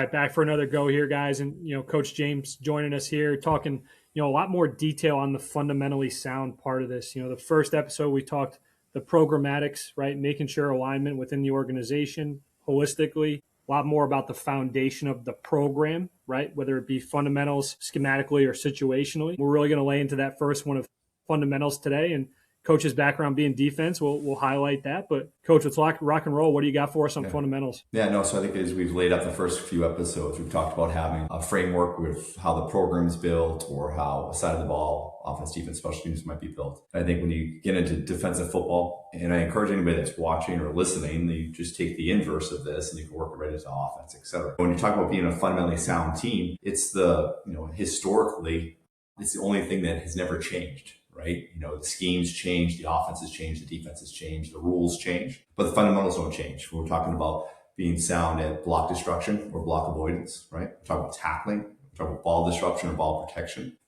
right, back for another go here, guys. And, Coach James joining us here talking, a lot more detail on the fundamentally sound part of this. The first episode we talked the programmatics, right? Making sure alignment within the organization holistically, a lot more about the foundation of the program, right? Whether it be fundamentals, schematically, or situationally. We're really going to lay into that first one of fundamentals today. And Coach's background being defense, we'll highlight that. But Coach, let's rock and roll. What do you got for us on fundamentals? Yeah, no, so I think as we've laid out the first few episodes, we've talked about having a framework with how the program's built or how a side of the ball, offense, defense, special teams might be built. I think when you get into defensive football, and I encourage anybody that's watching or listening, that you just take the inverse of this and you can work it right into offense, et cetera. When you talk about being a fundamentally sound team, it's historically, it's the only thing that has never changed. Right? The schemes change, the offense has changed, the defense has changed, the rules change, but the fundamentals don't change. When we're talking about being sound at block destruction or block avoidance, right? We're talking about tackling, we're talking about ball disruption or ball protection.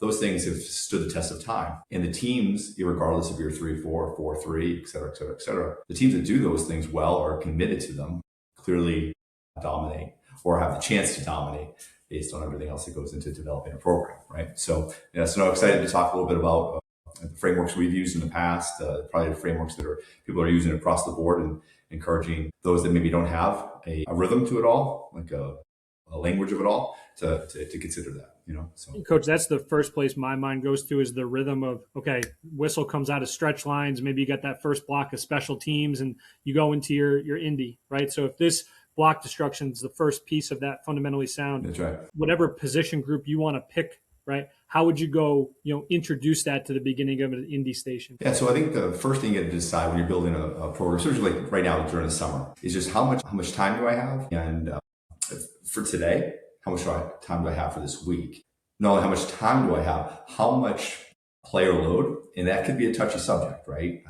Those things have stood the test of time. And the teams, regardless of your 3-4, 4-3, et cetera, et cetera, et cetera, the teams that do those things well or are committed to them clearly dominate or have the chance to dominate based on everything else that goes into developing a program, right? So I'm excited to talk a little bit about the frameworks we've used in the past, probably the frameworks that people are using across the board, and encouraging those that maybe don't have a rhythm to it all, like a language of it all, to consider that. So Coach, that's the first place my mind goes to is the rhythm of, okay, whistle comes out of stretch lines. Maybe you got that first block of special teams and you go into your indie, right? So if this block destruction is the first piece of that fundamentally sound, that's right. Whatever position group you want to pick, right? How would you go, introduce that to the beginning of an indie station? Yeah, so I think the first thing you have to decide when you're building a program, especially like right now during the summer, is just how much time do I have? And for today, how much time do I have for this week? Not only how much time do I have, how much player load, and that could be a touchy subject, right?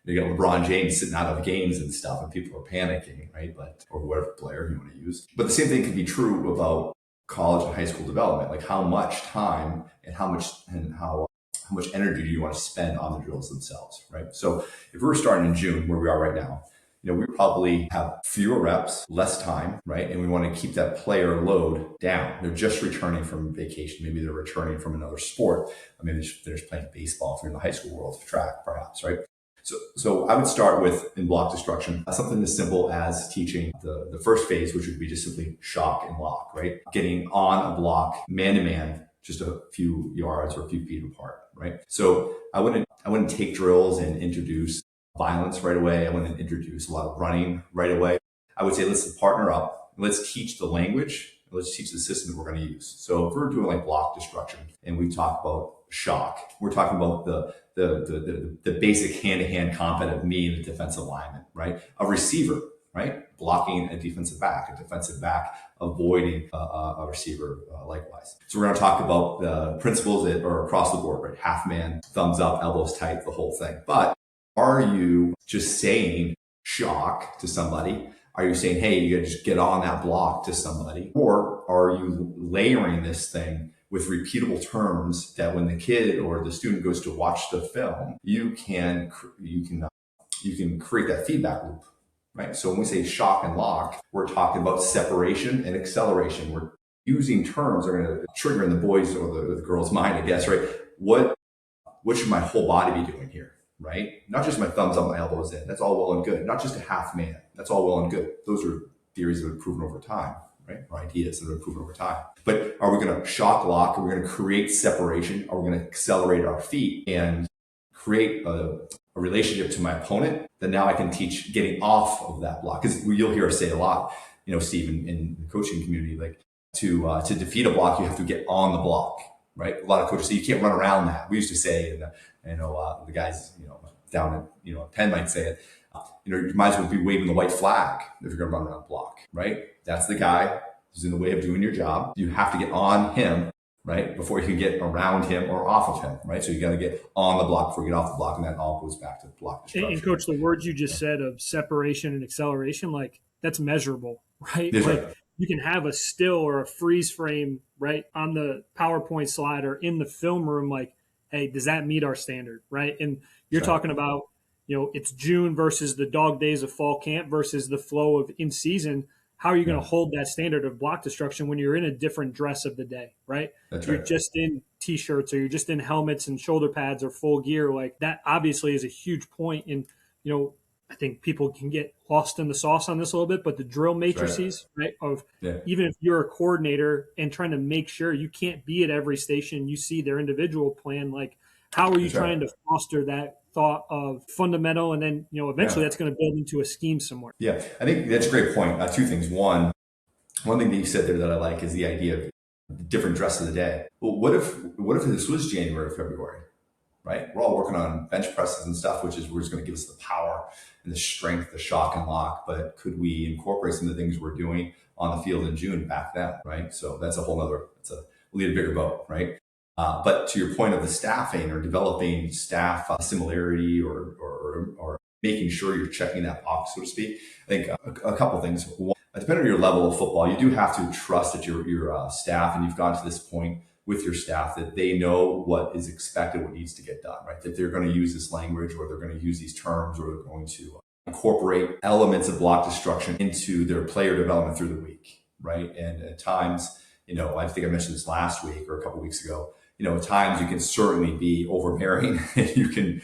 You got LeBron James sitting out of games and stuff, and people are panicking, right? Or whatever player you want to use. But the same thing could be true about college and high school development. Like how much time and how much energy do you want to spend on the drills themselves, right? So if we're starting in June, where we are right now, we probably have fewer reps, less time, right? And we want to keep that player load down. They're just returning from vacation. Maybe they're returning from another sport. Maybe they're just playing baseball if you're in the high school world, track perhaps, right? So I would start with, in block destruction, something as simple as teaching the first phase, which would be just simply shock and lock, right? Getting on a block man-to-man, just a few yards or a few feet apart, right? So I wouldn't take drills and introduce violence right away. I wouldn't introduce a lot of running right away. I would say, let's partner up. Let's teach the language. Let's teach the system that we're going to use. So if we're doing like block destruction and we talk about shock, we're talking about the basic hand-to-hand combat of me and the defensive lineman, right? A receiver, right? Blocking a defensive back avoiding a receiver likewise. So we're going to talk about the principles that are across the board, right? Half man, thumbs up, elbows tight, the whole thing. But are you just saying shock to somebody? Are you saying, hey, you got to just get on that block to somebody? Or are you layering this thing with repeatable terms that when the kid or the student goes to watch the film, you can create that feedback loop, right? So when we say shock and lock, we're talking about separation and acceleration. We're using terms that are going to trigger in the boys or the girls' mind, I guess, right? What should my whole body be doing here? Right? Not just my thumbs up, my elbows in. That's all well and good. Not just a half man. That's all well and good. Those are theories that have been proven over time, right? Or ideas that have been proven over time. But are we going to shock lock? Are we going to create separation? Are we going to accelerate our feet and create a relationship to my opponent that now I can teach getting off of that block? Because you'll hear us say a lot, Steve, in the coaching community, like to defeat a block, you have to get on the block. Right? A lot of coaches say you can't run around that. We used to say, and the guys, down at, Penn might say it, you might as well be waving the white flag if you're going to run around the block, right? That's the guy who's in the way of doing your job. You have to get on him, right? Before you can get around him or off of him, right? So you got to get on the block before you get off the block, and that all goes back to the block destruction. And Coach, the words you just said of separation and acceleration, like that's measurable, right? That's like, right. You can have a still or a freeze frame, right, on the PowerPoint slide or in the film room. Like, hey, does that meet our standard, right? And you're talking about, it's June versus the dog days of fall camp versus the flow of in season. how are you going Yeah. to hold that standard of block destruction when you're in a different dress of the day, right? That's You're right. just in t-shirts or you're just in helmets and shoulder pads or full gear. Like that obviously is a huge point. And, I think people can get lost in the sauce on this a little bit, but the drill That's right. matrices, right, of Yeah. even if you're a coordinator and trying to make sure you can't be at every station, you see their individual plan, like how are you That's right. trying to foster that thought of fundamental and then, eventually Yeah. that's going to build into a scheme somewhere. Yeah. I think that's a great point. Two things. One thing that you said there that I like is the idea of different dress of the day. Well, what if this was January or February, right? We're all working on bench presses and stuff, which is what's going to give us the power and the strength, the shock and lock. But could we incorporate some of the things we're doing on the field in June back then, right? So that's a whole other, we'll need a bigger boat, right? But to your point of the staffing or developing staff similarity or making sure you're checking that box, so to speak, I think a couple things. One, depending on your level of football, you do have to trust that your staff, and you've gone to this point with your staff, that they know what is expected, what needs to get done, right? That they're going to use this language or they're going to use these terms or they're going to incorporate elements of block destruction into their player development through the week, right? And at times, I think I mentioned this last week or a couple of weeks ago, at times you can certainly be overbearing and you can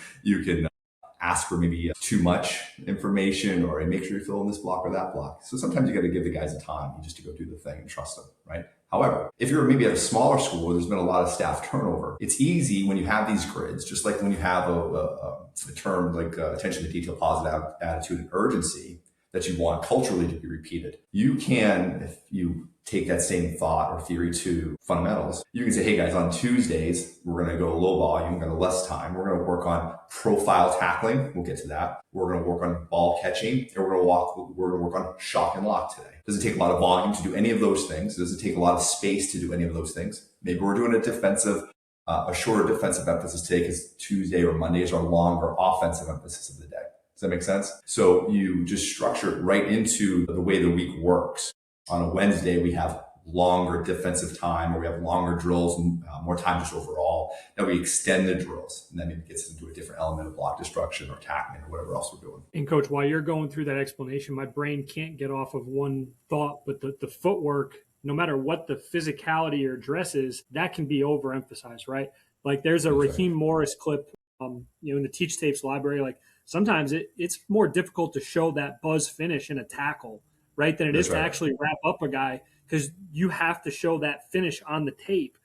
ask for maybe too much information or make sure you fill in this block or that block. So sometimes you got to give the guys a time just to go do the thing and trust them, right? However, if you're maybe at a smaller school where there's been a lot of staff turnover, it's easy when you have these grids, just like when you have a term like attention to detail, positive attitude, and urgency that you want culturally to be repeated. You can, if you take that same thought or theory to fundamentals, you can say, hey guys, on Tuesdays, we're going to go low volume, we're going to less time. We're going to work on profile tackling. We'll get to that. We're going to work on ball catching, and we're going to work on shock and lock today. Does it take a lot of volume to do any of those things? Does it take a lot of space to do any of those things? Maybe we're doing a shorter defensive emphasis today because Tuesday or Mondays are longer offensive emphasis of the day. Does that make sense? So you just structure it right into the way the week works. On a Wednesday, we have longer defensive time, or we have longer drills and more time just overall. Now we extend the drills, and that maybe gets us into a different element of block destruction or tackling or whatever else we're doing. And coach, while you're going through that explanation, my brain can't get off of one thought, but the footwork, no matter what the physicality or dress is, that can be overemphasized, right? Like there's a That's Raheem right. Morris clip, in the Teach Tapes library. Like sometimes it's more difficult to show that buzz finish in a tackle, right, than it is That's to right. actually wrap up a guy because you have to show that finish on the tape.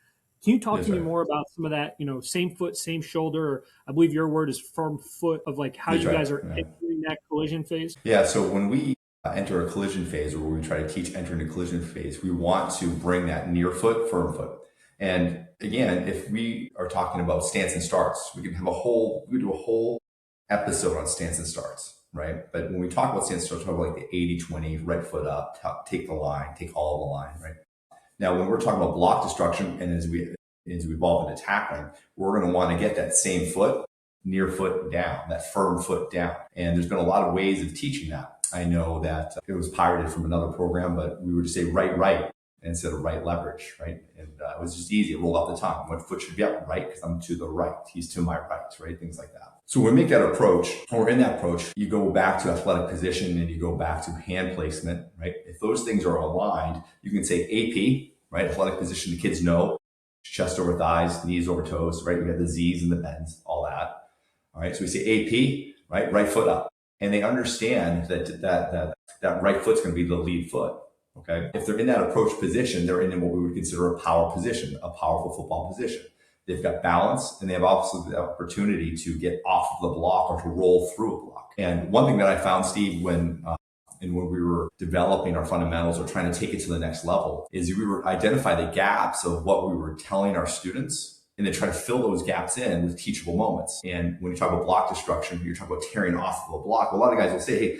Can you talk That's to me right. more about some of that, same foot, same shoulder, or I believe your word is firm foot, of like how That's you right. guys are Yeah. entering that collision phase? Yeah. So when we enter a collision phase, or we try to teach entering a collision phase, we want to bring that near foot, firm foot. And again, if we are talking about stance and starts, we do a whole episode on stance and starts, right? But when we talk about stance and starts, we talk about like the 80-20, right foot up, take the line, take all of the line, right? Now, when we're talking about block destruction, and as we evolve into tackling, we're going to want to get that same foot, near foot down, that firm foot down. And there's been a lot of ways of teaching that. I know that it was pirated from another program, but we would just say right instead of right leverage, right? And it was just easy. It rolled out the tongue. What foot should be up? Right, because I'm to the right. He's to my right, right? Things like that. So when we make that approach, or in that approach, you go back to athletic position and you go back to hand placement, right? If those things are aligned, you can say AP, right? Athletic position, the kids know, chest over thighs, knees over toes, right? We have the Z's and the bends, all that. All right. So we say AP, right? Right foot up. And they understand that right foot's going to be the lead foot. Okay. If they're in that approach position, they're in what we would consider a power position, a powerful football position. They've got balance, and they have also the opportunity to get off of the block or to roll through a block. And one thing that I found, Steve, when we were developing our fundamentals or trying to take it to the next level, is we were identify the gaps of what we were telling our students, and then try to fill those gaps in with teachable moments. And when you talk about block destruction, you're talking about tearing off of a block. A lot of guys will say, hey,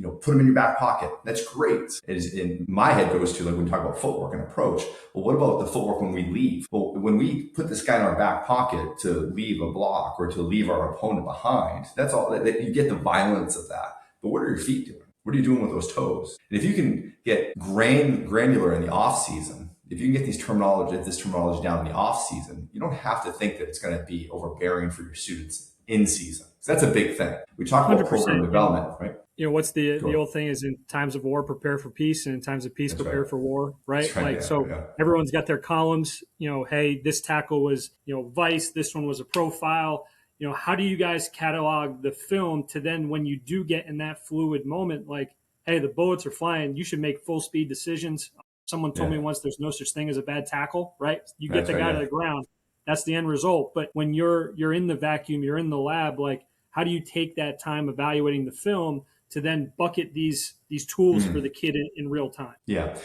put them in your back pocket. That's great. In my head goes to, like, when we talk about footwork and approach, well, what about the footwork when we leave? Well, when we put this guy in our back pocket to leave a block or to leave our opponent behind, that's all that you get, the violence of that. But what are your feet doing? What are you doing with those toes? And if you can get granular in the off season, if you can get this terminology down in the off season, you don't have to think that it's going to be overbearing for your students in season. So that's a big thing. We talk about program 100%. development, right? what's the Go. old thing is, in times of war, prepare for peace, and in times of peace, That's right. prepare for war, right? That's right. Like, Yeah. so Yeah. everyone's got their columns, hey, this tackle was, vice, this one was a profile. How do you guys catalog the film to then, when you do get in that fluid moment, like, hey, the bullets are flying, you should make full speed decisions. Someone told me Yeah. once, there's no such thing as a bad tackle, right? You get That's the right. guy to Yeah. the ground, that's the end result. But when you're in the vacuum, you're in the lab, like, how do you take that time evaluating the film to then bucket these tools for the Mm. kid in real time? Yeah.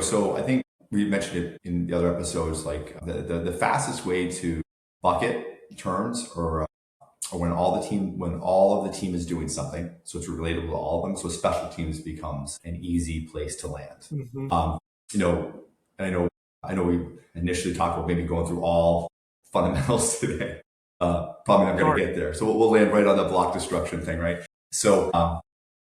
So I think we mentioned it in the other episodes, like the fastest way to bucket turns or when all of the team is doing something. So it's relatable to all of them. So special teams becomes an easy place to land. Mm-hmm. Um, you know, and I know we initially talked about maybe going through all fundamentals today. Probably not going to Sorry. get there. So we'll land right on the block destruction thing, right? So,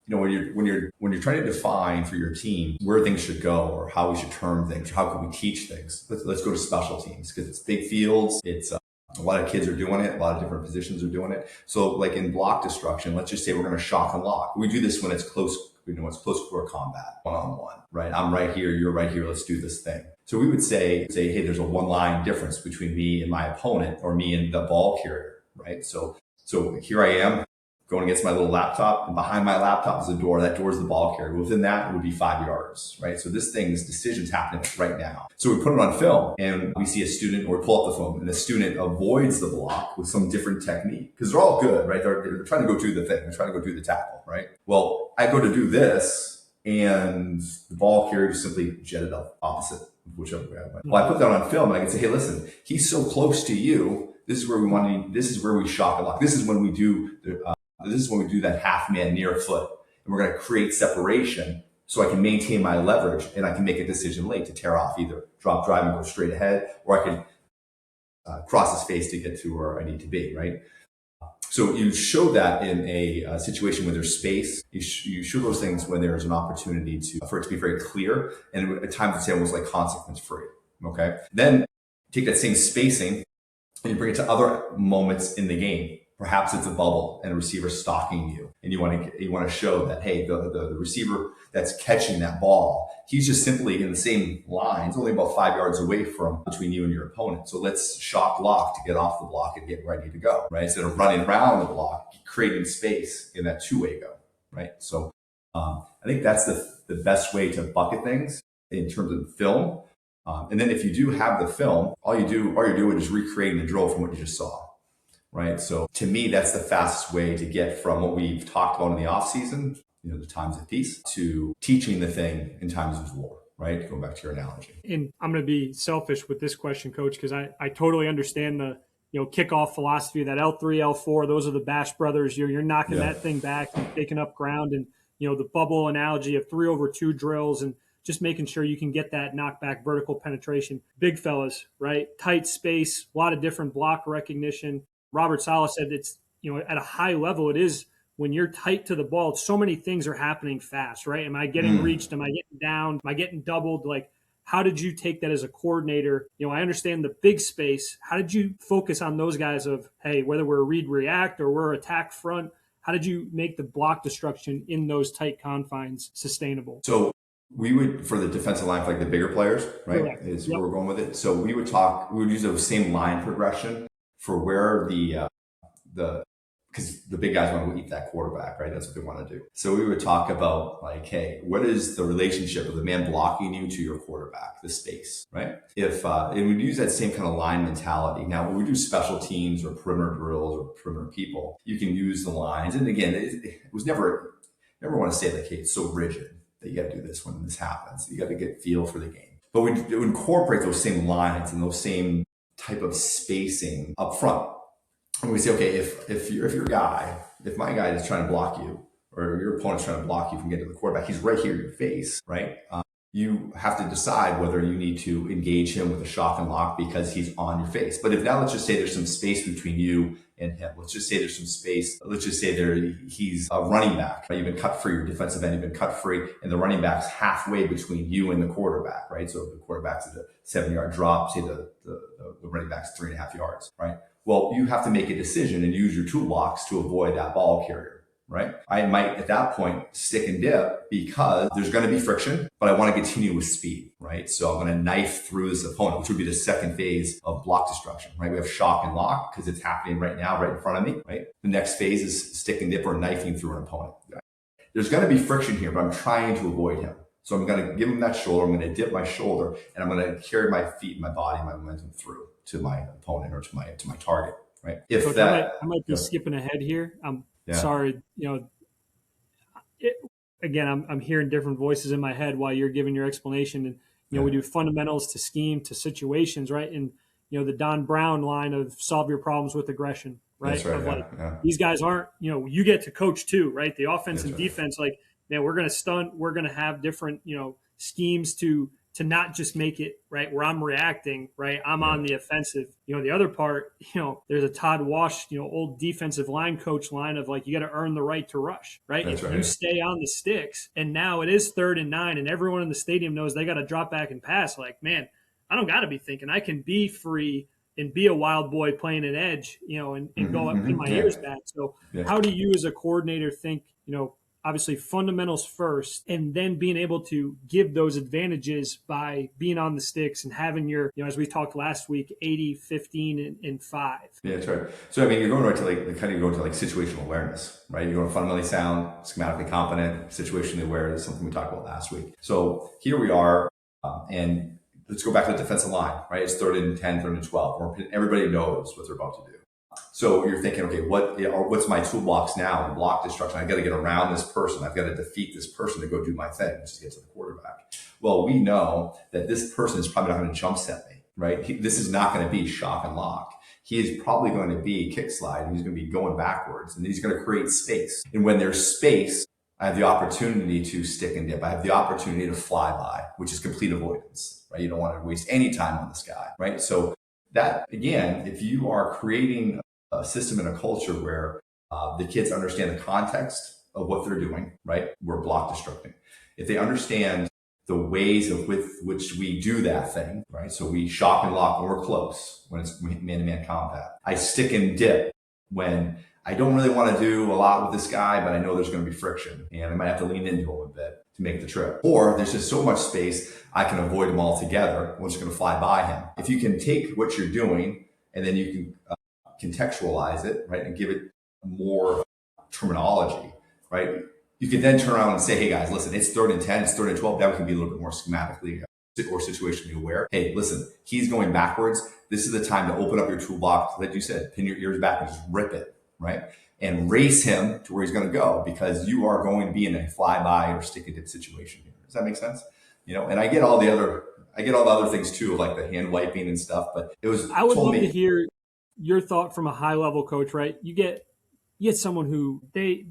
when you're trying to define for your team where things should go or how we should term things or how can we teach things, let's go to special teams because it's big fields. It's a lot of kids are doing it. A lot of different positions are doing it. So like in block destruction, let's just say we're going to shock and lock. We do this when it's close. It's close quarter combat, one-on-one, right? I'm right here, you're right here. Let's do this thing. So we would say, hey, there's a one line difference between me and my opponent or me and the ball carrier, right? So here I am, going against my little laptop, and behind my laptop is a door. That door is the ball carrier. Within that, it would be 5 yards, right? So this decision's happening right now. So we put it on film, and we see a student, or we pull up the film, and the student avoids the block with some different technique because they're all good, right? They're trying to go do the thing. They're trying to go do the tackle, right? Well, I go to do this, and the ball carrier just simply jetted up opposite whichever way I went. Well, I put that on film, and I can say, hey, listen, he's so close to you. This is where we want to. This is where we shock and lock. This is when we do that half man near foot, and we're going to create separation so I can maintain my leverage and I can make a decision late to tear off, either drop, drive, and go straight ahead, or I can cross his face to get to where I need to be, right? So you show that in a situation where there's space. You show those things when there's an opportunity for it to be very clear, and at times it's almost like consequence free. Okay, then take that same spacing and you bring it to other moments in the game. Perhaps it's a bubble and a receiver stalking you, and you want to show that, hey, the receiver that's catching that ball, he's just simply in the same line. It's only about 5 yards away from between you and your opponent. So let's shock lock to get off the block and get ready to go, right? Instead of running around the block, creating space in that two-way go, right? So I think that's the best way to bucket things in terms of film. And then if you do have the film, all you're doing is recreating the drill from what you just saw, right? So to me, that's the fastest way to get from what we've talked about in the off season, the times of peace, to teaching the thing in times of war, right? Going back to your analogy. And I'm going to be selfish with this question, Coach, because I totally understand the kickoff philosophy, that L3, L4. Those are the Bash brothers. You're knocking that thing back and taking up ground, and the bubble analogy of 3/2 drills and just making sure you can get that knockback vertical penetration. Big fellas, right? Tight space, a lot of different block recognition. Robert Saleh said it's, at a high level, it is when you're tight to the ball, so many things are happening fast, right? Am I getting reached? Am I getting down? Am I getting doubled? Like, how did you take that as a coordinator? I understand the big space. How did you focus on those guys of, hey, whether we're read react or we're attack front, how did you make the block destruction in those tight confines sustainable? So we would, for the defensive line, for like the bigger players, right? Correct. Is Yep. where we're going with it. So we would use those same line progression for where because the big guys want to eat that quarterback, right? That's what they want to do. So we would talk about like, hey, what is the relationship of the man blocking you to your quarterback, the space, right? And we'd use that same kind of line mentality. Now, when we do special teams or perimeter drills or perimeter people, you can use the lines. And again, it was never want to say like, hey, it's so rigid that you got to do this when this happens. You got to get feel for the game. But we incorporate those same lines and those same type of spacing up front. And we say, okay, if my guy is trying to block you, or your opponent's trying to block you from getting to the quarterback, he's right here in your face, right? You have to decide whether you need to engage him with a shock and lock because he's on your face. But if now, let's just say there's some space between you and him. Let's just say there's some space. Let's just say he's a running back, right? You've been cut free, your defensive end, you've been cut free, and the running back's halfway between you and the quarterback, right? So if the quarterback's at a 7-yard drop, say the running back's 3.5 yards, right? Well, you have to make a decision and use your toolbox to avoid that ball carrier, right? I might at that point stick and dip because there's going to be friction, but I want to continue with speed, right? So I'm going to knife through this opponent, which would be the second phase of block destruction, right? We have shock and lock because it's happening right now, right in front of me, right? The next phase is stick and dip or knifing through an opponent. Right? There's going to be friction here, but I'm trying to avoid him. So I'm going to give him that shoulder. I'm going to dip my shoulder, and I'm going to carry my feet, my body, my momentum through to my opponent or to my target. Right? If Coach, that, I might be skipping ahead here. I'm yeah, sorry. It, again, I'm hearing different voices in my head while you're giving your explanation. And yeah, we do fundamentals to scheme to situations, right? And the Don Brown line of solve your problems with aggression, right? that's right. Of Yeah, like yeah, these guys aren't, you get to coach too, right? The offense that's and right. defense, like man, we're gonna stunt, we're gonna have different, schemes to not just make it right where I'm reacting, right? I'm Yeah, on the offensive. The other part, there's a Todd Wash, old defensive line coach line of like, you got to earn the right to rush, right? that's If right. you Yeah. stay on the sticks and now it is 3rd and 9 and everyone in the stadium knows they got to drop back and pass, like, man, I don't got to be thinking I can be free and be a wild boy playing an edge, and go up, pin my Yeah, ears back. So yeah. how do you as a coordinator think, obviously fundamentals first and then being able to give those advantages by being on the sticks and having your, as we talked last week, 80, 15, and 5. Yeah, that's right. So I mean, you're going right to like kind of going to like situational awareness, right? You're going fundamentally sound, schematically competent, situationally aware. Is something we talked about last week. So here we are, and let's go back to the defensive line, right? It's 3rd and 10, 3rd and 12. Everybody knows what they're about to do. So you're thinking, okay, what's my toolbox now in block destruction? I've got to get around this person. I've got to defeat this person to go do my thing, which is get to the quarterback. Well, we know that this person is probably not going to jump set me, right? This is not going to be shock and lock. He is probably going to be kick slide, and he's going to be going backwards, and he's going to create space. And when there's space, I have the opportunity to stick and dip. I have the opportunity to fly by, which is complete avoidance, right? You don't want to waste any time on this guy, right? So that, again, if you are creating a system and a culture where the kids understand the context of what they're doing, right? We're block destructing. If they understand the ways with which we do that thing, right? So we shock and lock when we're close, when it's man-to-man combat. I stick and dip when I don't really want to do a lot with this guy, but I know there's going to be friction and I might have to lean into him a bit to make the trip. Or there's just so much space, I can avoid him altogether. I'm just going to fly by him. If you can take what you're doing and then you can contextualize it, right, and give it more terminology, right? You can then turn around and say, hey guys, listen, it's 3rd and 10, it's 3rd and 12. That we can be a little bit more schematically or situationally aware. Hey, listen, he's going backwards. This is the time to open up your toolbox. Like you said, pin your ears back and just rip it, right? And race him to where he's going to go because you are going to be in a flyby or stick and dip situation here. Does that make sense? And I get all the other things too, like the hand wiping and stuff, but it was I would told love me. to hear your thought from a high level coach, right? You get someone who they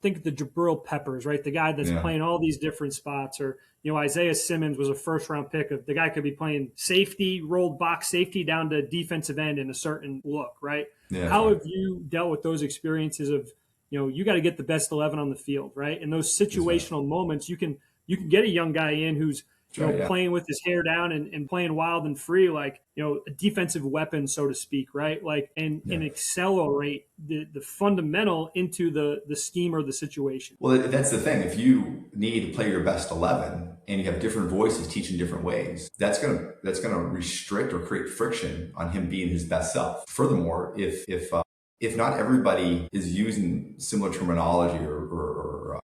think of the Jabril Peppers, right? The guy that's playing all these different spots, or Isaiah Simmons was a 1st round pick of the guy could be playing safety, rolled box safety down to defensive end in a certain look, right? Yeah, How right. have you dealt with those experiences of you got to get the best 11 on the field, right? And those situational moments, you can get a young guy in who's playing with his hair down and playing wild and free, like, a defensive weapon, so to speak, right? Like, and accelerate the fundamental into the scheme or the situation. Well, that's the thing. If you need to play your best 11 and you have different voices teaching different ways, that's gonna restrict or create friction on him being his best self. Furthermore, if not everybody is using similar terminology or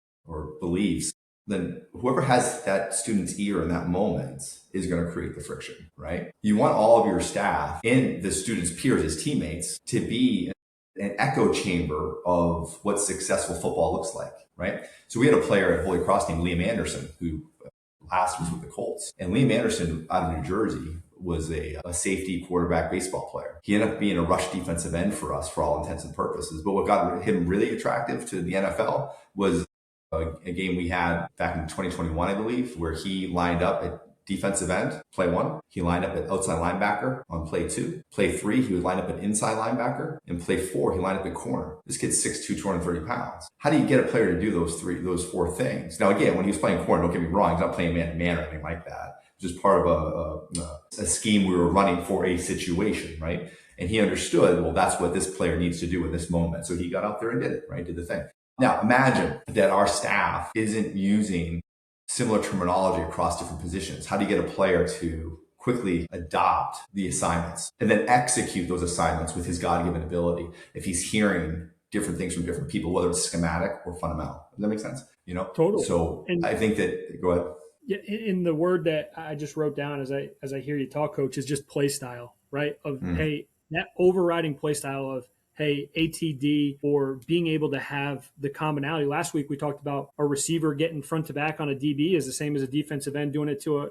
beliefs, then whoever has that student's ear in that moment is going to create the friction, right? You want all of your staff and the student's peers, his teammates, to be an echo chamber of what successful football looks like, right? So we had a player at Holy Cross named Liam Anderson who last was with the Colts. And Liam Anderson out of New Jersey was a safety quarterback baseball player. He ended up being a rush defensive end for us for all intents and purposes. But what got him really attractive to the NFL was a game we had back in 2021, I believe, where he lined up at defensive end, play 1. He lined up at outside linebacker on play 2. Play 3, he would line up at inside linebacker. And play 4, he lined up at corner. This kid's 6'2", 230 pounds. How do you get a player to do those 4 things? Now, again, when he was playing corner, don't get me wrong, he's not playing man-to-man or anything like that. Just part of a scheme we were running for a situation, right? And he understood, well, that's what this player needs to do in this moment. So he got out there and did it, right? Did the thing. Now, imagine that our staff isn't using similar terminology across different positions. How do you get a player to quickly adopt the assignments and then execute those assignments with his God-given ability if he's hearing different things from different people, whether it's schematic or fundamental? Does that make sense? Totally. So And I think that, go ahead. yeah, in the word that I just wrote down as I hear you talk, coach, is just play style, right? Of Mm, hey, that overriding play style of hey, ATD, or being able to have the commonality. Last week we talked about a receiver getting front to back on a DB is the same as a defensive end doing it to a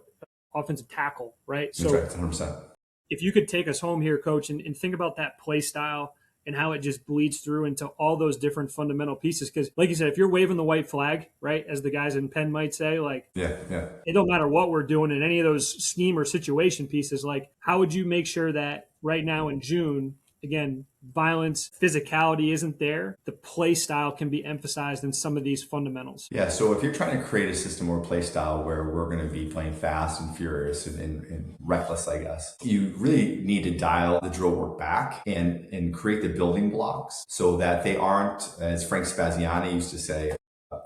offensive tackle, right? that's right, So 100%. if you could take us home here, coach, and think about that play style and how it just bleeds through into all those different fundamental pieces. Because, like you said, if you're waving the white flag, right, as the guys in Penn might say, like, Yeah, yeah. it don't matter what we're doing in any of those scheme or situation pieces. Like, how would you make sure that right now in June, again, violence, physicality isn't there? The play style can be emphasized in some of these fundamentals. Yeah, so if you're trying to create a system or play style where we're going to be playing fast and furious and reckless, I guess, you really need to dial the drill work back and create the building blocks so that they aren't, as Frank Spaziani used to say,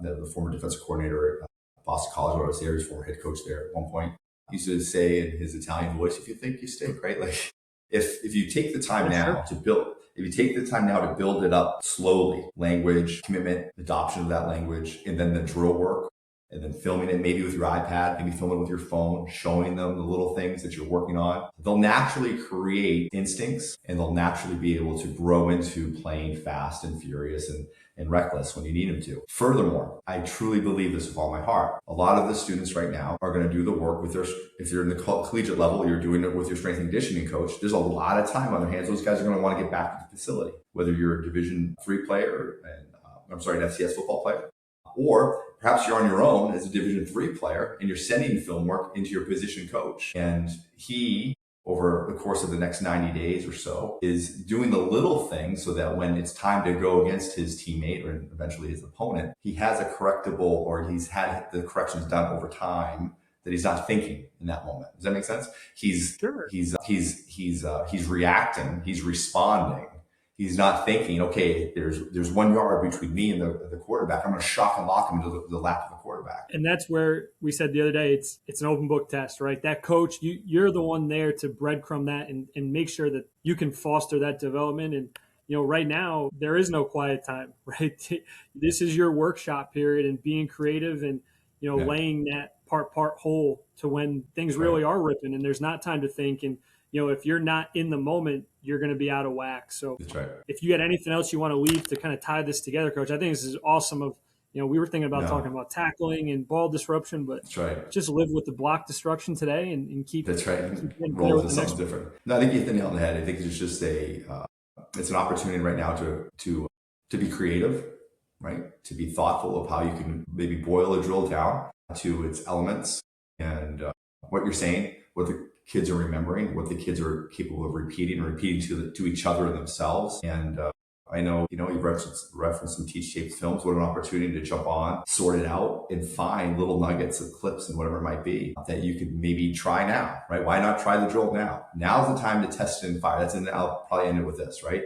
the former defensive coordinator at Boston College, where I was there, he was former head coach there at one point, he used to say in his Italian voice, if you think you stink, right? Like if you take the time Yeah, now sure. to build, if you take the time now to build it up slowly, language, commitment, adoption of that language, and then the drill work, and then filming it maybe with your iPad, maybe filming it with your phone, showing them the little things that you're working on, they'll naturally create instincts and they'll naturally be able to grow into playing fast and furious and reckless when you need them to. Furthermore, I truly believe this with all my heart. A lot of the students right now are going to do the work with their, if you're in the collegiate level, you're doing it with your strength and conditioning coach. There's a lot of time on their hands. Those guys are going to want to get back to the facility, whether you're a Division III player and an FCS football player, or perhaps you're on your own as a Division III player and you're sending film work into your position coach. And he, over the course of the next 90 days or so, is doing the little things so that when it's time to go against his teammate or eventually his opponent, he has a correctable, or he's had the corrections done over time that he's not thinking in that moment. Does that make sense? Sure. He's reacting, he's responding. He's not thinking, okay, there's 1 yard between me and the quarterback. I'm going to shock and lock him into the lap of the quarterback. And that's where we said the other day, it's an open book test, right? That coach, you're the one there to breadcrumb that and make sure that you can foster that development. And right now there is no quiet time, right? This is your workshop period and being creative and Yeah, laying that part whole to when things that's right. really are ripping and there's not time to think. And if you're not in the moment, you're going to be out of whack. So That's right. if you had anything else you want to leave to kind of tie this together, coach, I think this is awesome. Of we were thinking about talking No, about tackling and ball disruption, but that's right. just live with the block destruction today and keep That's right. keep getting better Roll with into the next something one. different. No, I think you hit the nail on the head. I think it's just it's an opportunity right now to be creative, right? To be thoughtful of how you can maybe boil a drill down to its elements and what you're saying, what the kids are remembering, what the kids are capable of repeating to each other and themselves. And I know, you've referenced some Teach Tapes films. What an opportunity to jump on, sort it out, and find little nuggets of clips and whatever it might be that you could maybe try now, right? Why not try the drill now? Now's the time to test it and fire. I'll probably end it with this, right?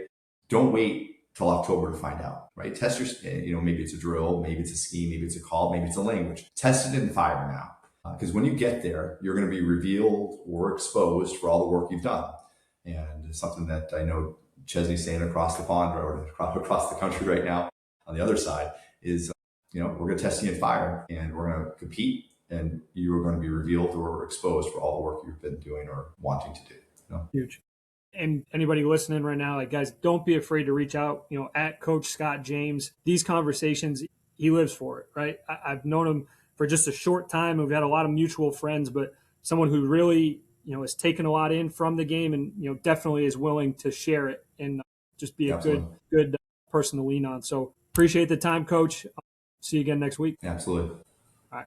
Don't wait till October to find out, right? Test maybe it's a drill, maybe it's a scheme, maybe it's a call, maybe it's a language. Test it and fire now. Because when you get there, you're going to be revealed or exposed for all the work you've done. And it's something that I know Chesney's saying across the pond or across the country right now on the other side is, we're going to test you and fire and we're going to compete and you are going to be revealed or exposed for all the work you've been doing or wanting to do. Huge. And anybody listening right now, like guys, don't be afraid to reach out, at Coach Scott James. These conversations, he lives for it, right? I've known him for just a short time. We've had a lot of mutual friends, but someone who really, has taken a lot in from the game and, definitely is willing to share it and just be a Absolutely. good person to lean on. So appreciate the time, Coach. See you again next week. Absolutely.